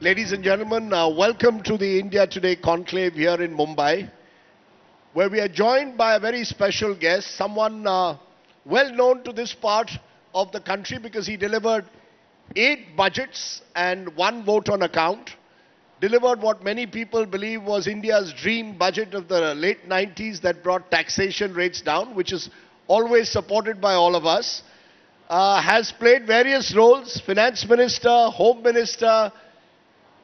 Ladies and gentlemen, welcome to the India Today Conclave here in Mumbai, where we are joined by a very special guest, someone well known to this part of the country because he delivered 8 budgets and 1 vote on account, delivered what many people believe was India's dream budget of the late 90s that brought taxation rates down, which is always supported by all of us, has played various roles, finance minister, home minister,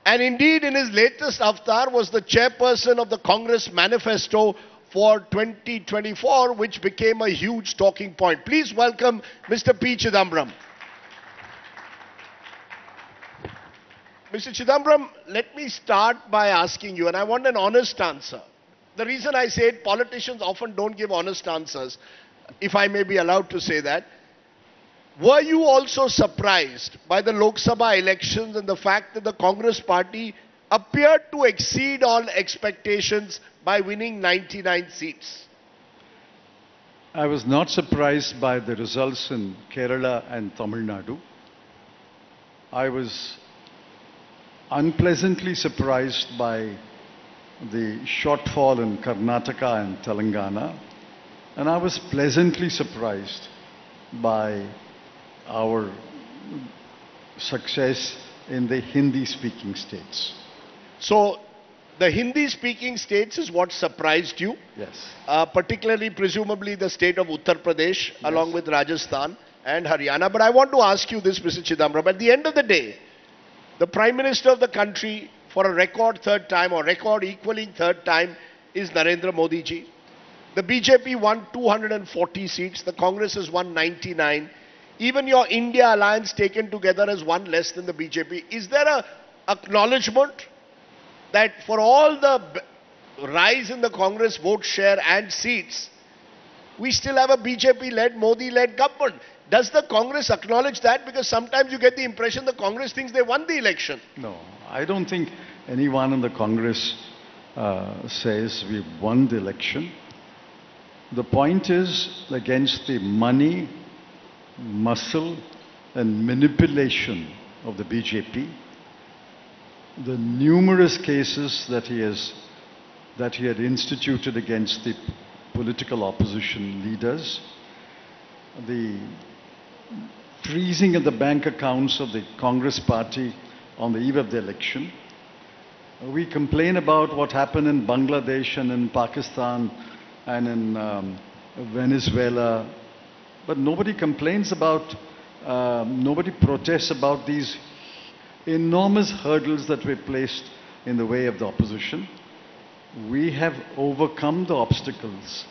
and indeed, in his latest avatar, was the chairperson of the Congress manifesto for 2024, which became a huge talking point. Please welcome Mr. P. Chidambaram. Mr. Chidambaram, let me start by asking you, and I want an honest answer. The reason I say it, politicians often don't give honest answers, if I may be allowed to say that. Were you also surprised by the Lok Sabha elections and the fact that the Congress party appeared to exceed all expectations by winning 99 seats? I was not surprised by the results in Kerala and Tamil Nadu. I was unpleasantly surprised by the shortfall in Karnataka and Telangana. And I was pleasantly surprised by our success in the Hindi-speaking states. So, the Hindi-speaking states is what surprised you? Yes. Particularly, presumably, the state of Uttar Pradesh, yes, along with Rajasthan and Haryana. But I want to ask you this, Mr. Chidambaram. At the end of the day, the Prime Minister of the country, for a record third time, or record equaling third time, is Narendra Modi ji. The BJP won 240 seats. The Congress has won 99. Even your India alliance taken together has won less than the BJP. Is there a acknowledgement that for all the rise in the Congress vote share and seats, we still have a BJP-led, Modi-led government? Does the Congress acknowledge that? Because sometimes you get the impression the Congress thinks they won the election. No, I don't think anyone in the Congress says we won the election. The point is against the money, muscle and manipulation of the BJP, the numerous cases that he had instituted against the political opposition leaders, the freezing of the bank accounts of the Congress party on the eve of the election. We complain about what happened in Bangladesh and in Pakistan and in Venezuela, but nobody complains about, nobody protests about these enormous hurdles that were placed in the way of the opposition. We have overcome the obstacles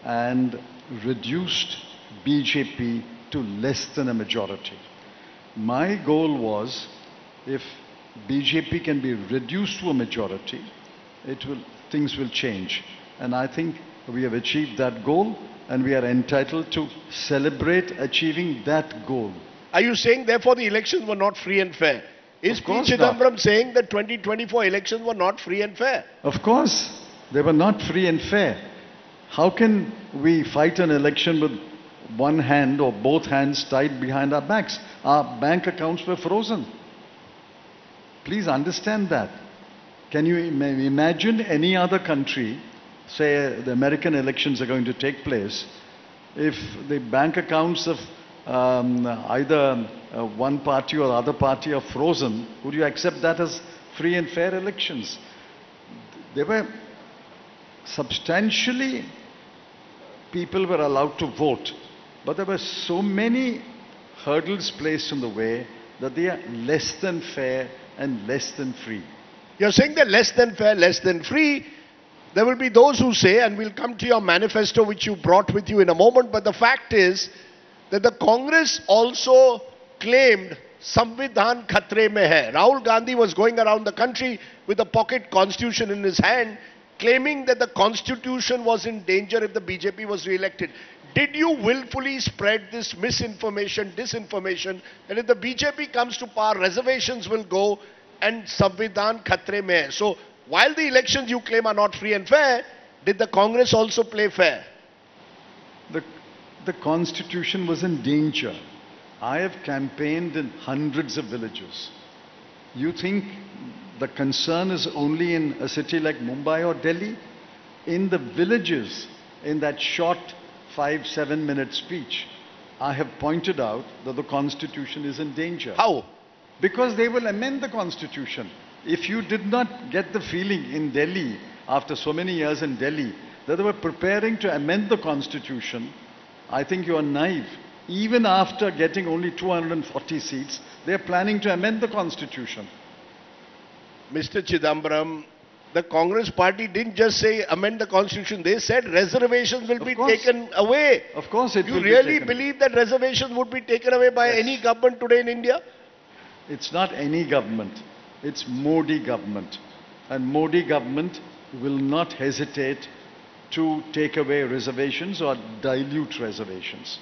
and reduced BJP to less than a majority. My goal was, if BJP can be reduced to a majority, things will change. And I think we have achieved that goal, and we are entitled to celebrate achieving that goal. Are you saying, therefore, the elections were not free and fair? Is P. Chidambaram saying that 2024 elections were not free and fair? Of course, they were not free and fair. How can we fight an election with one hand or both hands tied behind our backs? Our bank accounts were frozen. Please understand that. Can you imagine any other country, say the American elections are going to take place, if the bank accounts of either one party or other party are frozen? Would you accept that as free and fair elections? They were substantially, people were allowed to vote, but there were so many hurdles placed in the way that they are less than fair and less than free. You're saying they're less than fair, less than free. There will be those who say, and we'll come to your manifesto which you brought with you in a moment, but the fact is that the Congress also claimed Samvidhan khatre mein hai. Rahul Gandhi was going around the country with a pocket constitution in his hand, claiming that the constitution was in danger if the BJP was re-elected. Did you willfully spread this misinformation, disinformation, that if the BJP comes to power, reservations will go and Samvidhan khatre mein hai? So, while the elections you claim are not free and fair, did the Congress also play fair? The constitution was in danger. I have campaigned in hundreds of villages. You think the concern is only in a city like Mumbai or Delhi. In the villages, in that short 5-7 minute speech, I have pointed out that the constitution is in danger. How? Because they will amend the constitution. If you did not get the feeling in Delhi, after so many years in Delhi, that they were preparing to amend the constitution, I think you are naive. Even after getting only 240 seats, they are planning to amend the constitution. Mr. Chidambaram, the Congress party didn't just say amend the constitution. They said reservations will be taken away. Of course it will be taken. You really believe that reservations would be taken away by any government today in India? It's not any government. It's Modi government. And Modi government will not hesitate to take away reservations or dilute reservations.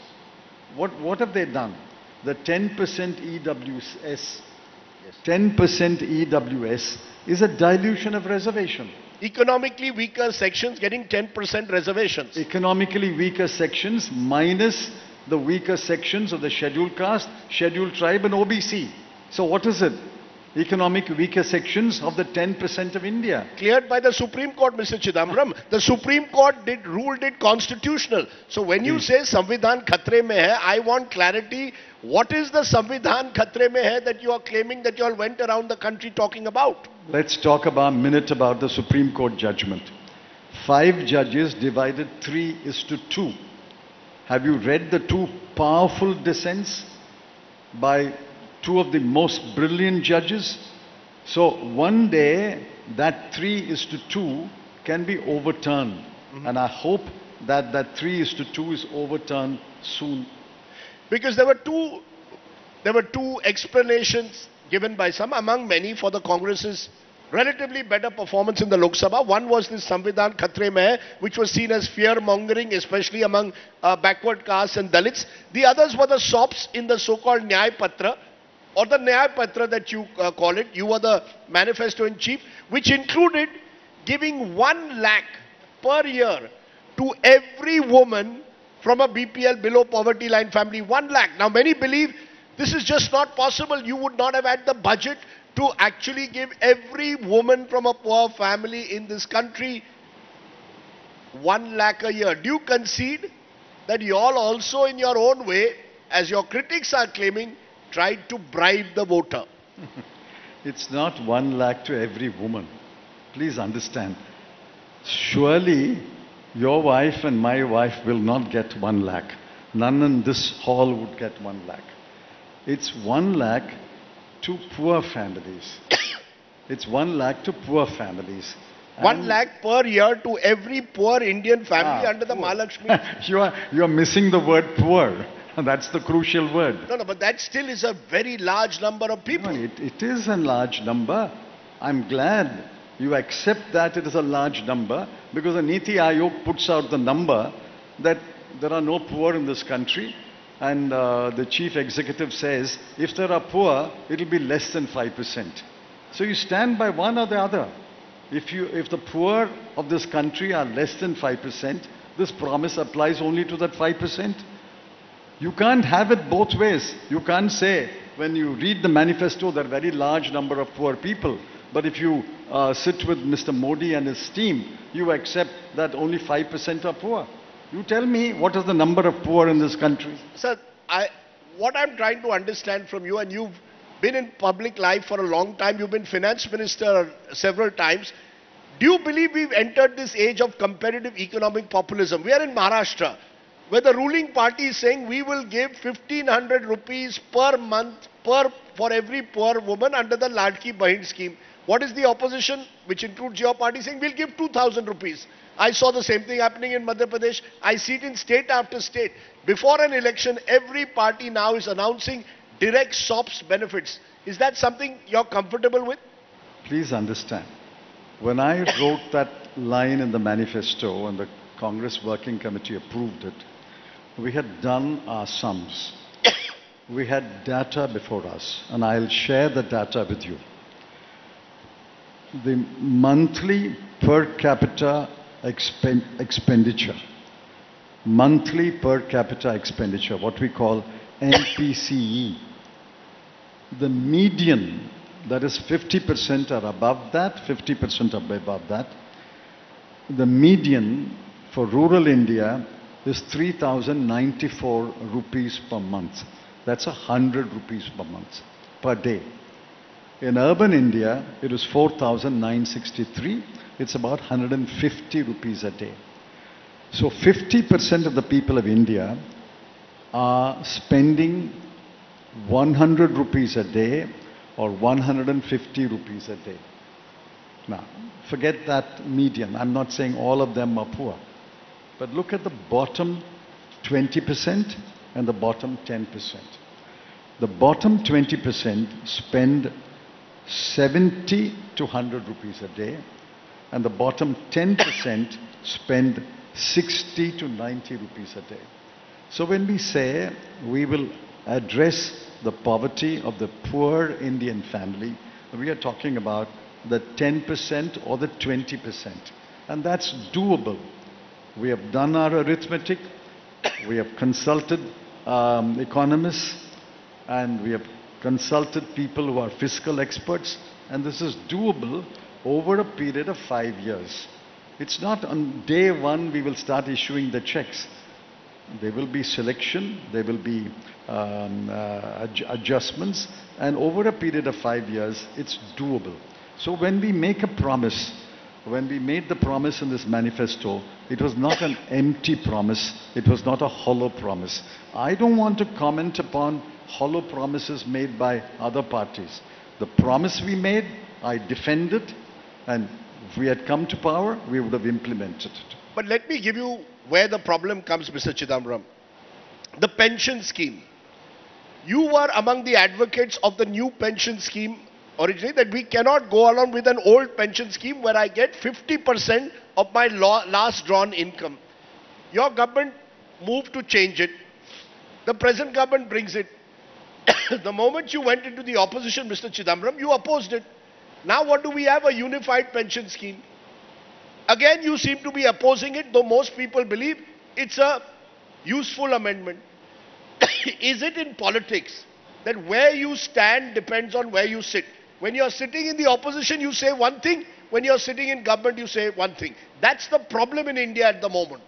What have they done? The 10% EWS, 10% EWS is a dilution of reservation. Economically weaker sections getting 10% reservations. Economically weaker sections minus the weaker sections of the scheduled caste, scheduled tribe and OBC. So what is it? Economic weaker sections of the 10% of India. Cleared by the Supreme Court, Mr. Chidambaram. The Supreme Court ruled it constitutional. So when you say Samvidhan khatre mein hai, I want clarity. What is the Samvidhan khatre mein hai that you are claiming that you all went around the country talking about? Let's talk about a minute about the Supreme Court judgment. 5 judges divided 3:2. Have you read the 2 powerful dissents by 2 of the most brilliant judges? So one day that 3:2 can be overturned. And I hope that that 3:2 is overturned soon. Because there were two explanations given by some, among many, for the Congress's relatively better performance in the Lok Sabha. One was this Samvidhan Khatre Mein Hai, which was seen as fear-mongering, especially among backward castes and Dalits. The others were the SOPs in the so-called Nyay Patra, or the Nyay Patra that you call it. You were the manifesto in chief, which included giving 1 lakh per year to every woman from a BPL, below poverty line family. 1 lakh. Now many believe this is just not possible. You would not have had the budget to actually give every woman from a poor family in this country 1 lakh a year. Do you concede that you all also, in your own way, as your critics are claiming, tried to bribe the voter? It's not 1 lakh to every woman. Please understand. Surely your wife and my wife will not get 1 lakh. None in this hall would get 1 lakh. It's 1 lakh to poor families. It's 1 lakh to poor families. 1 lakh per year to every poor Indian family under the poor. Mahalakshmi. You are missing the word poor. That's the crucial word. No, but that still is a very large number of people. No, it is a large number. I'm glad you accept that it is a large number, because the Niti Aayog puts out the number that there are no poor in this country, and the chief executive says if there are poor, it will be less than 5%. So you stand by one or the other. If the poor of this country are less than 5%, this promise applies only to that 5%. You can't have it both ways. You can't say, when you read the manifesto, there are a very large number of poor people. But if you sit with Mr. Modi and his team, you accept that only 5% are poor. You tell me, what is the number of poor in this country? Sir, what I'm trying to understand from you, and you've been in public life for a long time, you've been finance minister several times. Do you believe we've entered this age of competitive economic populism? We are in Maharashtra, where the ruling party is saying we will give 1,500 rupees per month for every poor woman under the Ladki Bahin scheme. What is the opposition, which includes your party, saying we'll give 2,000 rupees? I saw the same thing happening in Madhya Pradesh. I see it in state after state. Before an election, every party now is announcing direct SOPs benefits. Is that something you're comfortable with? Please understand. When I wrote that line in the manifesto and the Congress Working Committee approved it, we had done our sums. We had data before us, and I'll share the data with you. The monthly per capita expenditure, what we call NPCE, the median That is 50% are above that, 50% are above that. The median for rural India is 3,094 rupees per month. That's 100 rupees per month, per day. In urban India, it is 4,963. It's about 150 rupees a day. So 50% of the people of India are spending 100 rupees a day or 150 rupees a day. Now, forget that median. I'm not saying all of them are poor. But look at the bottom 20% and the bottom 10%. The bottom 20% spend 70 to 100 rupees a day, and the bottom 10% spend 60 to 90 rupees a day. So when we say we will address the poverty of the poor Indian family, we are talking about the 10% or the 20%. And that's doable. We have done our arithmetic, we have consulted economists, and we have consulted people who are fiscal experts, and this is doable over a period of 5 years. It's not on day one we will start issuing the checks. There will be selection, there will be adjustments, and over a period of 5 years, it's doable. So when we make a promise, when we made the promise in this manifesto, it was not an empty promise, it was not a hollow promise. I don't want to comment upon hollow promises made by other parties. The promise we made, I defended, and if we had come to power, we would have implemented it. But let me give you where the problem comes, Mr. Chidambaram. The pension scheme. You were among the advocates of the new pension scheme originally, that we cannot go along with an old pension scheme where I get 50% of my last drawn income. Your government moved to change it. The present government brings it. The moment you went into the opposition, Mr. Chidambaram, you opposed it. Now what do we have? A unified pension scheme. Again, you seem to be opposing it, though most people believe it's a useful amendment. Is it in politics that where you stand depends on where you sit? When you're sitting in the opposition, you say one thing. When you're sitting in government, you say one thing. That's the problem in India at the moment.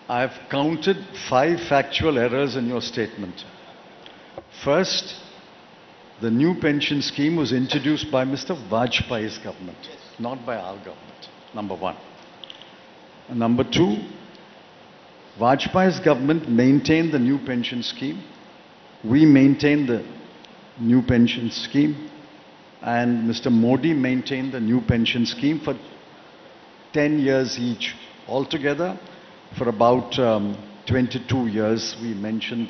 I've counted 5 factual errors in your statement. First, the new pension scheme was introduced by Mr. Vajpayee's government, not by our government, number one. And number two, Vajpayee's government maintained the new pension scheme. We maintained the new pension scheme, and Mr. Modi maintained the new pension scheme for 10 years each. Altogether, for about 22 years, we maintained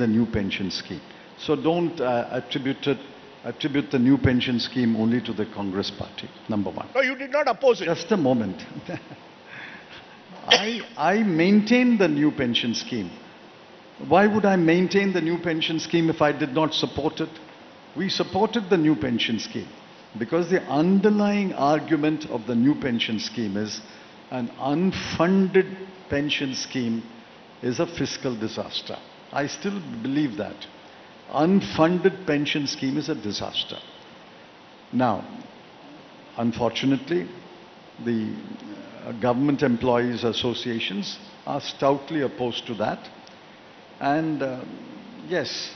the new pension scheme. So don't attribute the new pension scheme only to the Congress party, number one. No, you did not oppose it. Just a moment. I maintained the new pension scheme. Why would I maintain the new pension scheme if I did not support it? We supported the new pension scheme because the underlying argument of the new pension scheme is an unfunded pension scheme is a fiscal disaster. I still believe that. Unfunded pension scheme is a disaster. Now, unfortunately, the government employees associations are stoutly opposed to that. And yes,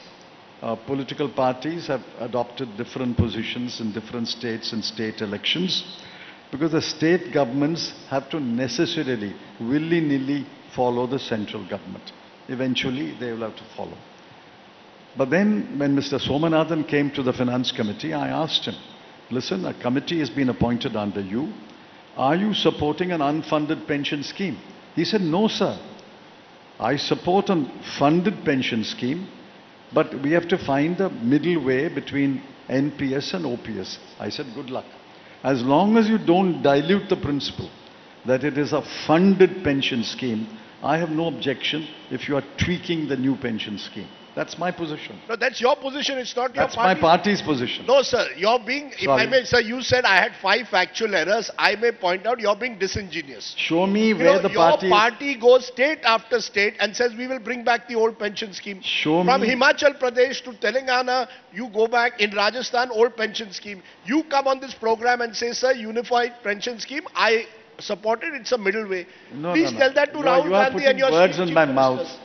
political parties have adopted different positions in different states and state elections, because the state governments have to necessarily, willy-nilly follow the central government. Eventually, they will have to follow. But then, when Mr. Somanathan came to the Finance Committee, I asked him, listen, a committee has been appointed under you. Are you supporting an unfunded pension scheme? He said, no, sir. I support a funded pension scheme, but we have to find a middle way between NPS and OPS. I said, good luck. As long as you don't dilute the principle that it is a funded pension scheme, I have no objection if you are tweaking the new pension scheme. That's my position. No, that's your position. It's not your That's my party's position. No, sir. You're being, if I Sorry. may, sir, you said I had 5 factual errors. I may point out you're being disingenuous. Show me You where know, the your party... party goes state after state and says we will bring back the old pension scheme. Show From me... Himachal Pradesh to Telangana, you go back. In Rajasthan, old pension scheme. You come on this program and say, sir, unified pension scheme. I support it. It's a middle way. Please tell that to Rahul Gandhi and your words in my mouth. ministers.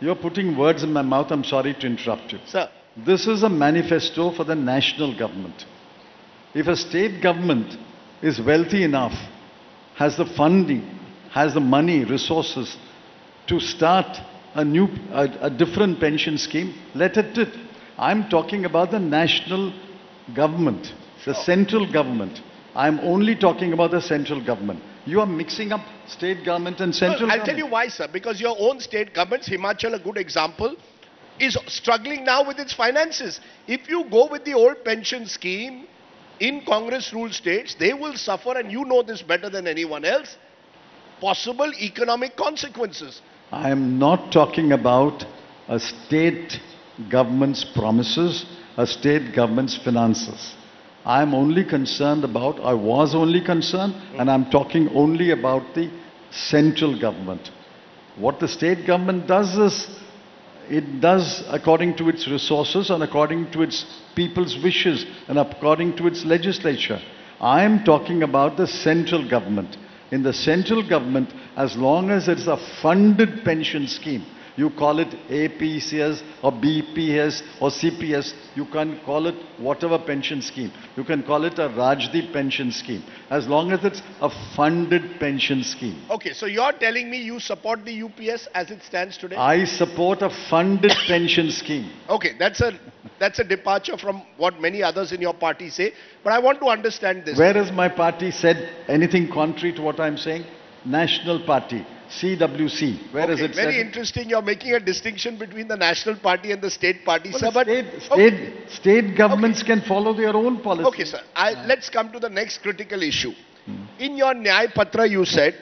You're putting words in my mouth. I'm sorry to interrupt you. Sir. This is a manifesto for the national government. If a state government is wealthy enough, has the funding, has the money, resources to start a different pension scheme, let it do it. I'm talking about the national government, the central government. I'm only talking about the central government. You are mixing up state government and central government. I'll tell you why, sir. Because your own state governments, Himachal, a good example, is struggling now with its finances. If you go with the old pension scheme in Congress-ruled states, they will suffer, and you know this better than anyone else, possible economic consequences. I am not talking about a state government's promises, a state government's finances. I am only concerned about, I was only concerned, and I'm talking only about the central government. What the state government does is, it does according to its resources and according to its people's wishes and according to its legislature. I am talking about the central government. In the central government, as long as it's a funded pension scheme, you call it APCS or BPS or CPS, you can call it whatever pension scheme. You can call it a Rajdeep pension scheme, as long as it's a funded pension scheme. Okay, so you're telling me you support the UPS as it stands today? I support a funded pension scheme. Okay, that's a departure from what many others in your party say, but I want to understand this. Where has my party said anything contrary to what I'm saying? National Party. CWC. Where is it? Very interesting. You're making a distinction between the national party and the state party, Well, sir. But state governments can follow their own policy. okay, sir. Let's come to the next critical issue. In your Nyay Patra, you said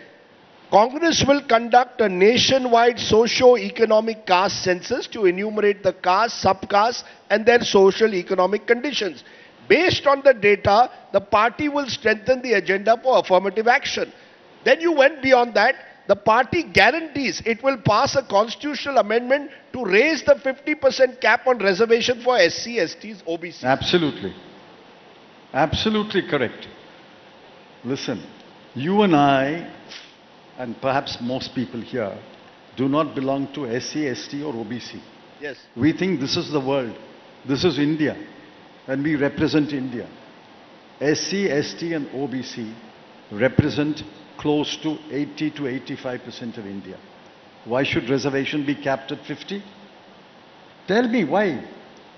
Congress will conduct a nationwide socio-economic caste census to enumerate the castes, sub-castes, and their social economic conditions. Based on the data, the party will strengthen the agenda for affirmative action. Then you went beyond that. The party guarantees it will pass a constitutional amendment to raise the 50% cap on reservation for SC, STs, OBCs. Absolutely. Absolutely correct. Listen, you and I, and perhaps most people here, do not belong to SC, ST or OBC. Yes. We think this is the world. This is India. And we represent India. SC, ST and OBC represent close to 80 to 85% of India. Why should reservation be capped at 50? Tell me why.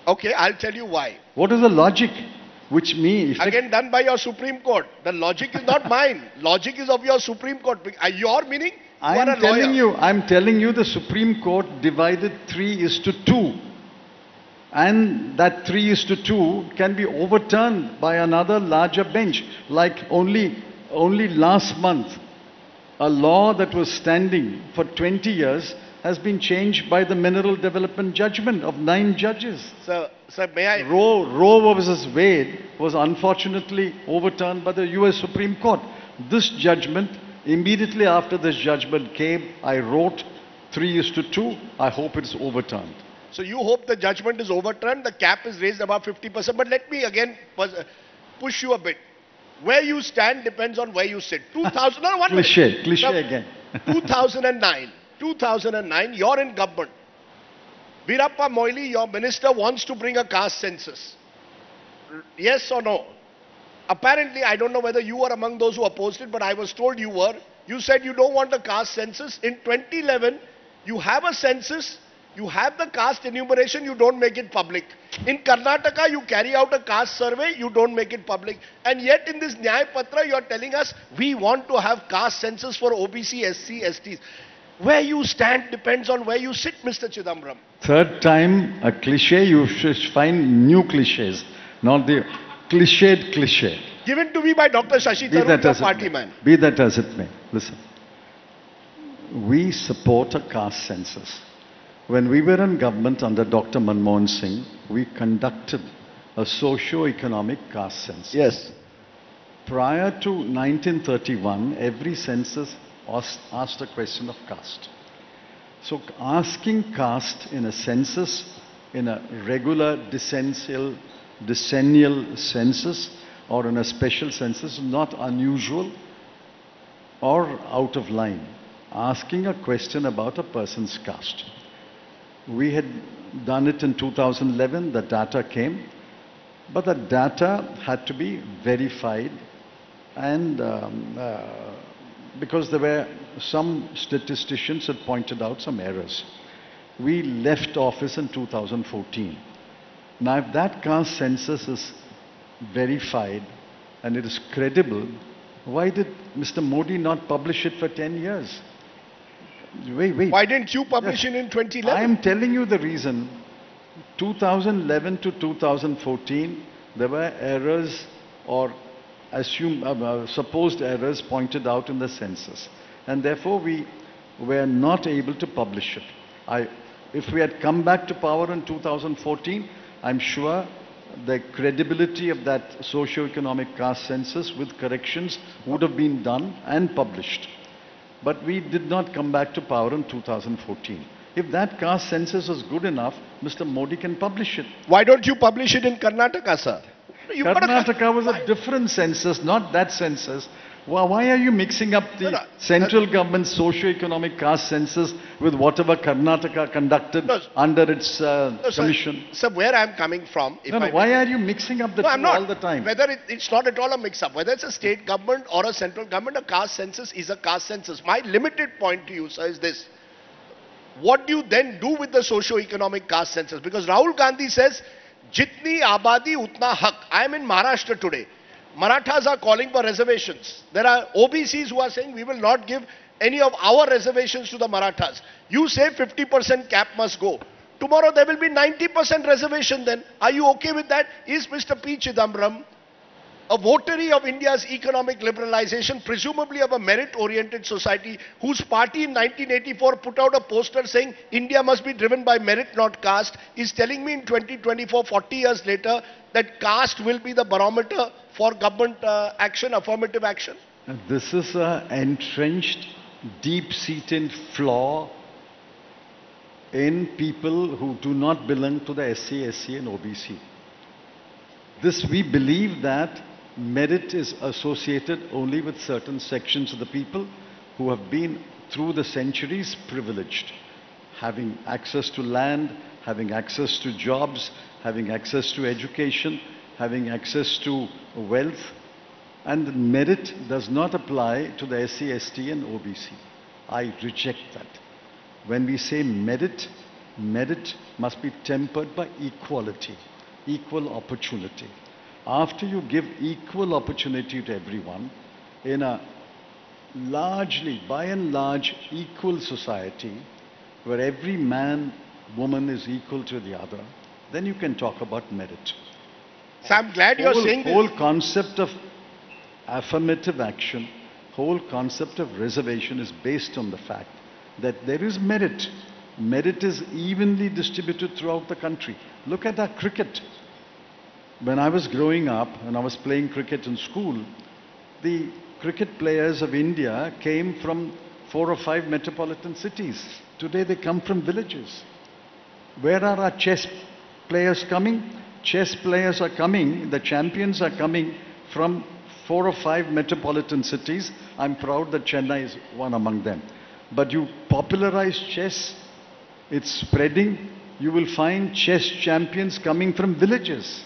Okay, I'll tell you why. What is the logic? Which means... Again, done by your Supreme Court. The logic is not mine. Logic is of your Supreme Court. Your meaning? I'm telling you the Supreme Court divided 3:2. And that 3:2 can be overturned by another larger bench. Like only last month, a law that was standing for 20 years has been changed by the Mineral Development Judgment of 9 judges. Sir, may I... Roe versus Wade was unfortunately overturned by the US Supreme Court. This judgment, immediately after this judgment came, I wrote 3:2. I hope it's overturned. So you hope the judgment is overturned, the cap is raised above 50%. But let me again push you a bit. Where you stand depends on where you sit. 2000, no, one Cliché minute. again. 2009, you're in government. Veerappa Moily, your minister, wants to bring a caste census. Yes or no? Apparently, I don't know whether you were among those who opposed it, but I was told you were. You said you don't want a caste census. In 2011, you have a census, you have the caste enumeration, you don't make it public. In Karnataka, you carry out a caste survey, you don't make it public. And yet in this Nyay Patra, you are telling us, we want to have caste census for OBC, SC, STs. Where you stand depends on where you sit, Mr. Chidambaram. Third time, a cliché, you should find new clichés, not the cliched cliché. Given to me by Dr. Shashi Tharoor, the party man. Be that as it may. Listen, we support a caste census. When we were in government under Dr. Manmohan Singh, we conducted a socio-economic caste census. Yes. Prior to 1931, every census asked a question of caste. So asking caste in a census, in a regular decennial census or in a special census is not unusual or out of line. Asking a question about a person's caste. We had done it in 2011, the data came, but the data had to be verified and because there were some statisticians had pointed out some errors. We left office in 2014. Now if that caste census is verified and it is credible, why did Mr. Modi not publish it for 10 years? Wait. Why didn't you publish it in 2011? I am telling you the reason. 2011 to 2014, there were errors or supposed errors pointed out in the census. And therefore, we were not able to publish it. If we had come back to power in 2014, I'm sure the credibility of that socio-economic caste census with corrections would have been done and published. But we did not come back to power in 2014. If that caste census is good enough, Mr. Modi can publish it. Why don't you publish it in Karnataka, sir? Karnataka was a different census, not that census. Why are you mixing up the central government's socio-economic caste census with whatever Karnataka conducted under its commission? Sir, where I'm coming from... why are you mixing up the two all the time? Whether it's not at all a mix-up. Whether it's a state government or a central government, a caste census is a caste census. My limited point to you, sir, is this. What do you then do with the socio-economic caste census? Because Rahul Gandhi says, Jitni abadi utna haq. I am in Maharashtra today. Marathas are calling for reservations. There are OBCs who are saying we will not give any of our reservations to the Marathas. You say 50% cap must go. Tomorrow there will be 90% reservation then. Are you okay with that? Is Mr. P. Chidambaram a votary of India's economic liberalization, presumably of a merit-oriented society, whose party in 1984 put out a poster saying India must be driven by merit, not caste, is telling me in 2024, 40 years later, that caste will be the barometer for government action, affirmative action? This is an entrenched, deep-seated flaw in people who do not belong to the SC, SC and OBC. We believe that merit is associated only with certain sections of the people who have been through the centuries privileged, having access to land, having access to jobs, having access to education, having access to wealth, and merit does not apply to the SC, ST and OBC. I reject that. When we say merit, merit must be tempered by equality, equal opportunity. After you give equal opportunity to everyone in a largely, by and large, equal society where every man, woman is equal to the other, then you can talk about merit. So I'm glad you're saying this. Whole concept of affirmative action, whole concept of reservation is based on the fact that there is merit. Merit is evenly distributed throughout the country. Look at our cricket. When I was growing up and I was playing cricket in school, the cricket players of India came from 4 or 5 metropolitan cities. Today they come from villages. Where are our chess players coming? Chess players are coming, the champions are coming from 4 or 5 metropolitan cities. I'm proud that Chennai is one among them. But you popularize chess, it's spreading, you will find chess champions coming from villages.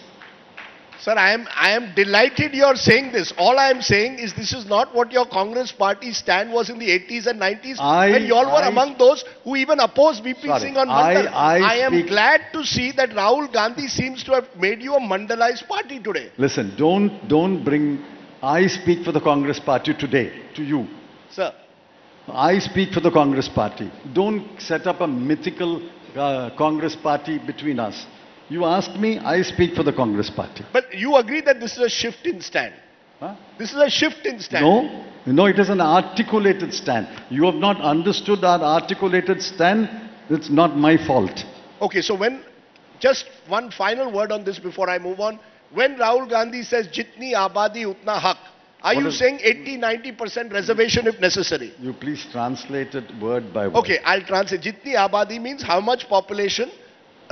Sir, I am delighted you're saying this. All I am saying is this is not what your Congress party stand was in the 80s and 90s when you all were among those who even opposed VP Singh on Mandal. I am glad to see that Rahul Gandhi seems to have made you a Mandalized party today. Listen, don't bring... I speak for the Congress party today, to you. Sir. I speak for the Congress party. Don't set up a mythical Congress party between us. You ask me, I speak for the Congress party. But you agree that this is a shift in stand? Huh? This is a shift in stand. No, it is an articulated stand. You have not understood our articulated stand It's not my fault. Okay, so just one final word on this before I move on. When Rahul Gandhi says, Jitni abadi utna haq, are you saying 80-90% reservation if necessary? You please translate it word by word. Okay, I'll translate. Jitni abadi means how much population,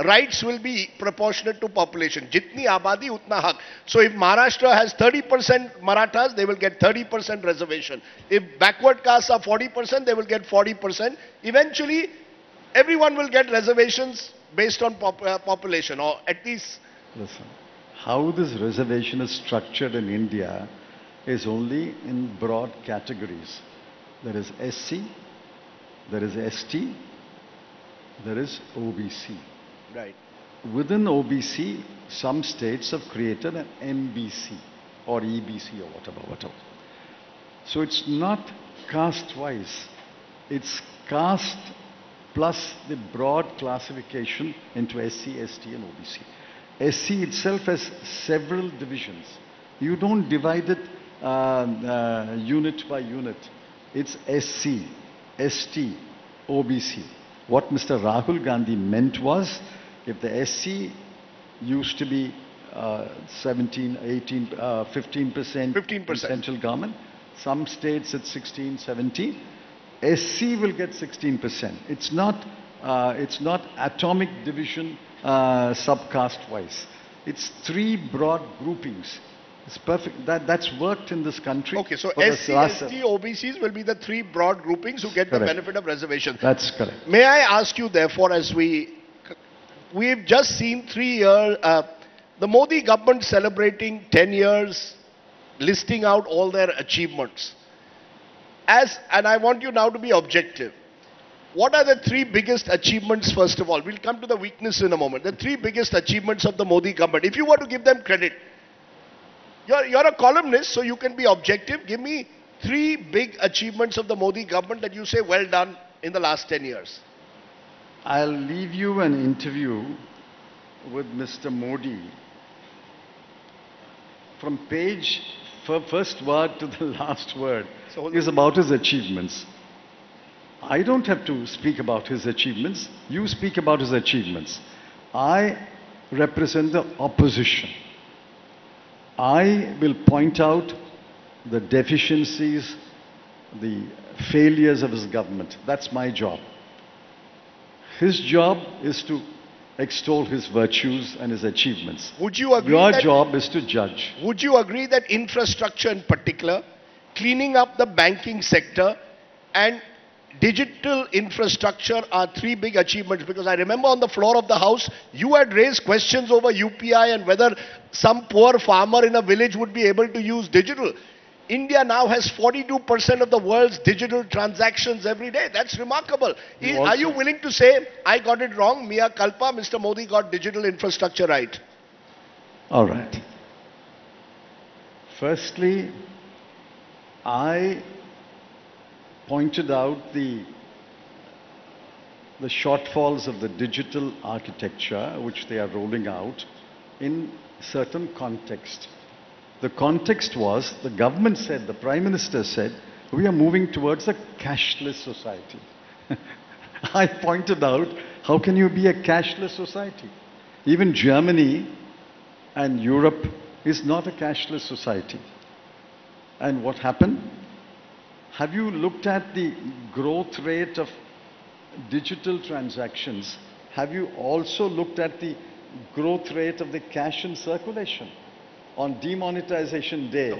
rights will be proportionate to population. Jitni abadi utna haq. So if Maharashtra has 30% Marathas, they will get 30% reservation. If backward castes are 40%, they will get 40%. Eventually, everyone will get reservations based on population, or at least... Listen, how this reservation is structured in India is only in broad categories. There is SC, there is ST, there is OBC. Right. Within OBC, some states have created an MBC or EBC or whatever. So it's not caste-wise. It's caste plus the broad classification into SC, ST and OBC. SC itself has several divisions. You don't divide it unit by unit. It's SC, ST, OBC. What Mr. Rahul Gandhi meant was, if the SC used to be 17, 18, 15% central government, some states it's 16, 17, SC will get 16%. It's not atomic division subcaste wise. It's three broad groupings. It's perfect. That's worked in this country. Okay, so SC, ST, OBCs will be the three broad groupings who get the benefit of reservation. That's correct. May I ask you, therefore, as we've just seen 3 years, the Modi government celebrating 10 years, listing out all their achievements. And I want you now to be objective. What are the three biggest achievements, first of all? We'll come to the weakness in a moment. The three biggest achievements of the Modi government. If you were to give them credit, you're a columnist, so you can be objective. Give me three big achievements of the Modi government that you say, well done, in the last 10 years. I'll leave you an interview with Mr. Modi. From page, first word to the last word, is about his achievements. I don't have to speak about his achievements. You speak about his achievements. I represent the opposition. I will point out the deficiencies, the failures of his government. That's my job. His job is to extol his virtues and his achievements. Would you agree Your job is to judge. Would you agree that infrastructure in particular, cleaning up the banking sector and digital infrastructure are three big achievements? Because I remember on the floor of the House, you had raised questions over UPI and whether some poor farmer in a village would be able to use digital. India now has 42% of the world's digital transactions every day. That's remarkable. Are you willing to say, I got it wrong, mea culpa, Mr. Modi got digital infrastructure right? All right. Firstly, I pointed out the shortfalls of the digital architecture which they are rolling out in certain context. The context was, the government said, the Prime Minister said, we are moving towards a cashless society. I pointed out, how can you be a cashless society? Even Germany and Europe is not a cashless society. And what happened? Have you looked at the growth rate of digital transactions? Have you also looked at the growth rate of the cash in circulation? On demonetization day,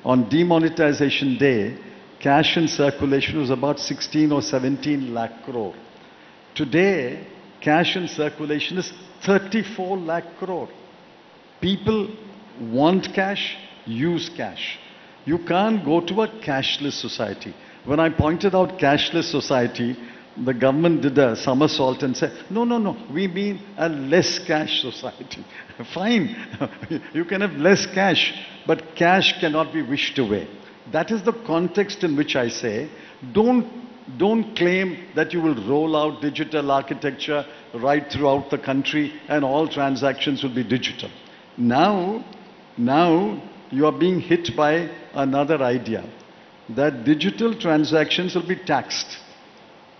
on demonetization day, cash in circulation was about 16 or 17 lakh crore. Today, cash in circulation is 34 lakh crore. People want cash, use cash. You can't go to a cashless society. When I pointed out cashless society, the government did a somersault and said, no, we mean a less cash society. Fine, you can have less cash, but cash cannot be wished away. That is the context in which I say, don't claim that you will roll out digital architecture right throughout the country and all transactions will be digital. Now you are being hit by another idea, that digital transactions will be taxed.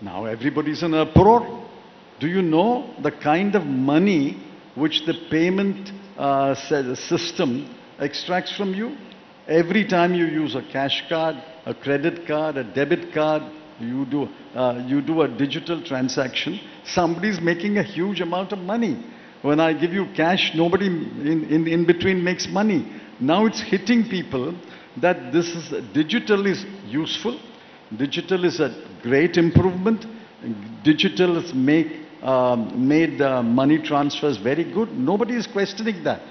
Now everybody's in a uproar. Do you know the kind of money which the payment system extracts from you? Every time you use a cash card, a credit card, a debit card, you do a digital transaction, somebody's making a huge amount of money. When I give you cash, nobody in between makes money. Now it's hitting people that digital is useful, digital is a great improvement, digital has made money transfers very good. Nobody is questioning that.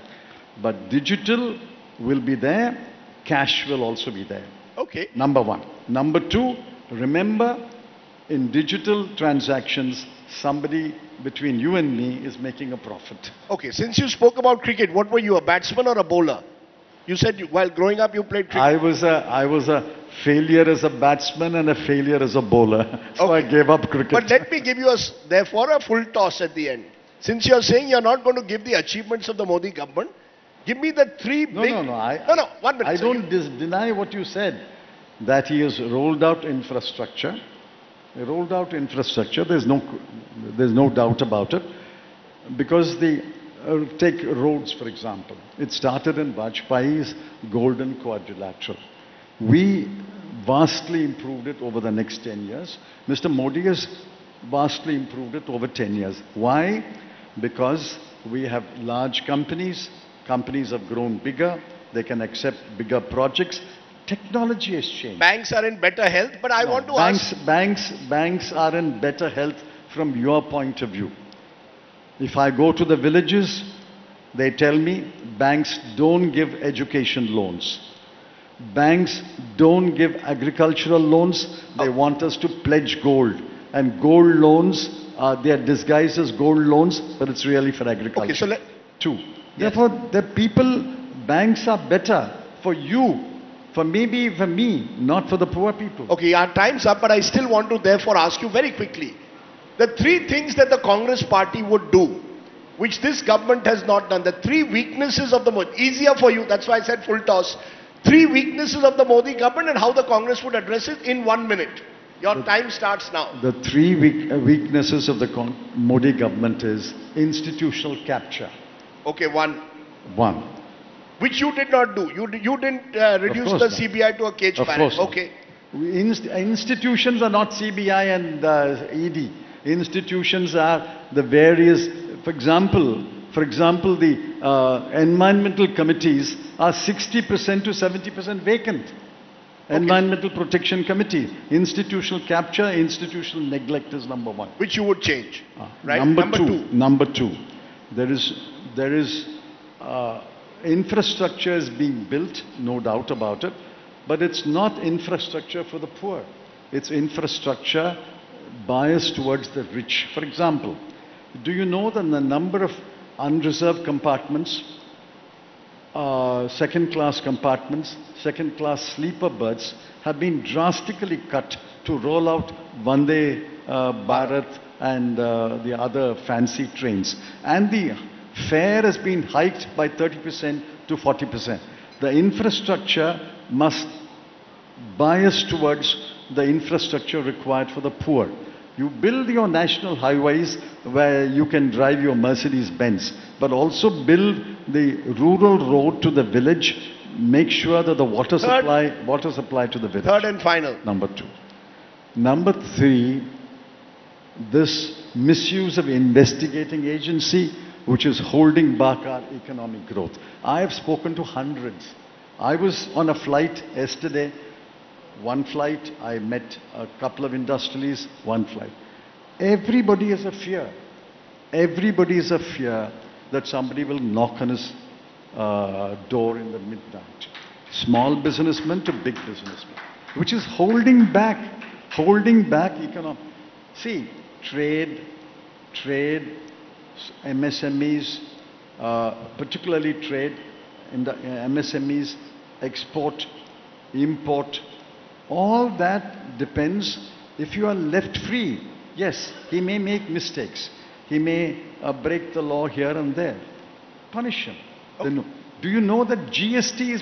But digital will be there, cash will also be there. Okay. Number one. Number two, remember, in digital transactions, somebody between you and me is making a profit. Okay, since you spoke about cricket, what were you, a batsman or a bowler? You said while growing up you played cricket. I was a failure as a batsman and a failure as a bowler. So okay. I gave up cricket. But let me give you therefore a full toss at the end. Since you're saying you're not going to give the achievements of the Modi government, give me the three big... No, 1 minute. I don't deny what you said. That he has rolled out infrastructure. He rolled out infrastructure. There's no doubt about it. Because take roads, for example. It started in Vajpayee's Golden Quadrilateral. We vastly improved it over the next 10 years. Mr. Modi has vastly improved it over 10 years. Why? Because we have large companies. Companies have grown bigger. They can accept bigger projects. Technology has changed. Banks are in better health, but I want to ask... Banks are in better health from your point of view. If I go to the villages, they tell me banks don't give education loans. Banks don't give agricultural loans. They want us to pledge gold. And gold loans, they are disguised as gold loans, but it's really for agriculture. Okay, so Two. Yes. Therefore, banks are better for you. For maybe for me, not for the poor people. Okay, our time's up, but I still want to therefore ask you very quickly. The three things that the Congress party would do, which this government has not done, the three weaknesses of the Modi, easier for you, that's why I said full toss. Three weaknesses of the Modi government and how the Congress would address it in 1 minute. Your time starts now. The three weaknesses of the Modi government is institutional capture. Okay, one. Which you did not do. You didn't reduce the CBI to a cage parrot. Okay. Institutions are not CBI and ED. Institutions are the various, for example, the environmental committees are 60% to 70% vacant. Okay. Environmental Protection Committee. Institutional capture, institutional neglect is number one. Which you would change, right? Number two. There is infrastructure is being built, no doubt about it, but it's not infrastructure for the poor. It's infrastructure biased towards the rich. For example, do you know that the number of unreserved compartments, second-class compartments, second-class sleeper berths have been drastically cut to roll out Vande Bharat and the other fancy trains. And the fare has been hiked by 30% to 40%. The infrastructure must bias towards the infrastructure required for the poor. You build your national highways where you can drive your Mercedes-Benz, but also build the rural road to the village. Make sure that the water supply to the village. Third and final. Number two. Number three, this misuse of investigating agency, which is holding back our economic growth. I have spoken to hundreds. I was on a flight yesterday. One flight, I met a couple of industrialists, one flight. Everybody has a fear. Everybody has a fear that somebody will knock on his door in the midnight. Small businessmen to big businessmen, which is holding back economic. See, trade, MSMEs, particularly trade in the MSMEs, export, import, all that depends. If you are left free, yes, he may make mistakes. He may break the law here and there. Punish him. Okay. Do you know that GST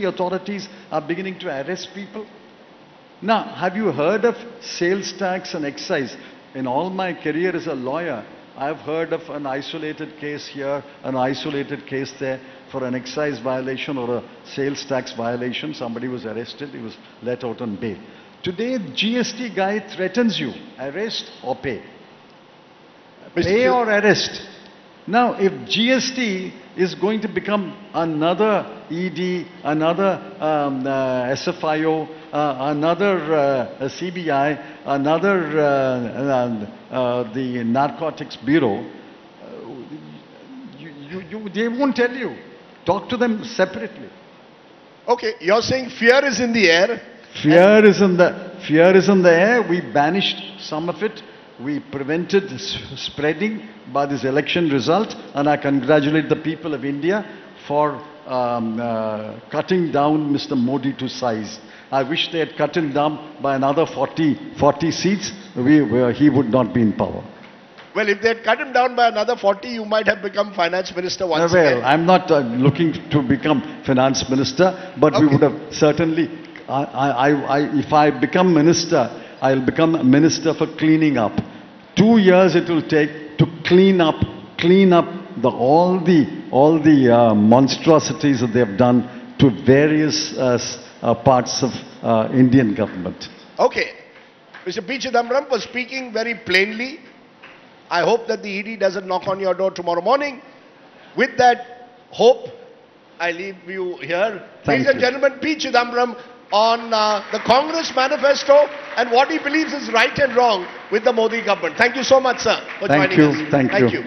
authorities are beginning to arrest people? Now, have you heard of sales tax and excise? In all my career as a lawyer, I've heard of an isolated case here, an isolated case there for an excise violation or a sales tax violation. Somebody was arrested, he was let out on bail. Today, GST guy threatens you, arrest or pay. Pay or arrest. Now, if GST is going to become another ED, another SFIO, another CBI, another the Narcotics Bureau, they won't tell you. Talk to them separately. Okay, you're saying fear is in the air. Fear is in the air. We banished some of it. We prevented spreading by this election result, and I congratulate the people of India for cutting down Mr. Modi to size. I wish they had cut him down by another 40 seats, he would not be in power. Well, if they had cut him down by another 40, you might have become finance minister once again. Well, I'm not looking to become finance minister, but we would have certainly, if I become minister, I'll become a minister for cleaning up. 2 years it will take to clean up all the monstrosities that they have done to various parts of Indian government. Okay. Mr. P. Chidambaram was speaking very plainly. I hope that the ED doesn't knock on your door tomorrow morning. With that hope, I leave you here. Ladies and gentlemen, P. Chidambaram on the Congress manifesto and what he believes is right and wrong with the Modi government. Thank you so much, sir, for joining us. Thank you.